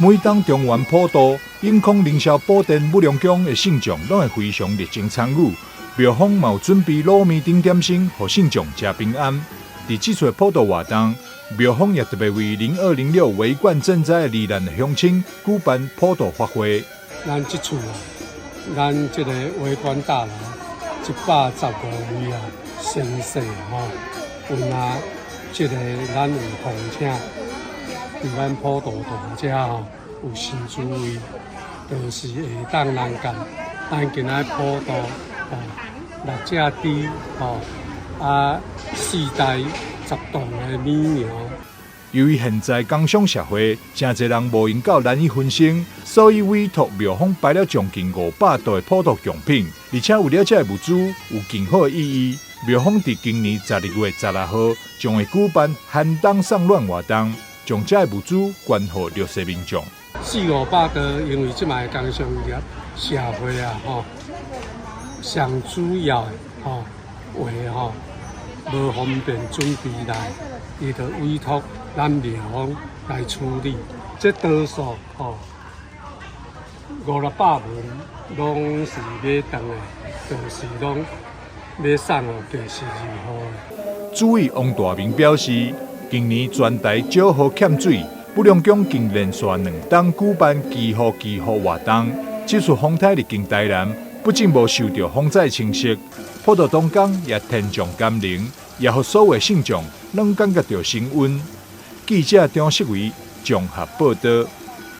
每当中原普渡、永康凌霄宝殿武良宫的信众，拢会非常热情参与。庙方嘛有准备卤面顶点心，互信众食平安。伫这次普渡活动，庙方也特别为0206围冠赈灾罹难的乡亲举办普渡法会。咱这次咱这个围观大楼115位先生有拿这个咱有奉请，伫咱普渡大遮有神主位，就是会当咱甲咱今仔普渡6只猪4台10栋的米苗。由于现在工商社会真侪人无闲到难以分身，所以委托庙方摆了将近500道的普渡贡品，而且为了这物资有更好的意义，庙方伫今年12月16号将会举办寒冬送暖活动，将这物资捐予弱势民众。400-500个，因为即卖工商业社会上主要话无方便准备来，伊就委托咱庙方来处理。这多数500-600份拢是买回的，就是拢要送给第12号的。主委王大明表示，今年全台少雨欠水，武良宫竟连续2冬举办祈雨活动。这次风台历经台南，不仅无受到风灾侵蚀，普渡当天也天降甘霖，也予所有信众拢感觉到升温。记者张世维综合报道。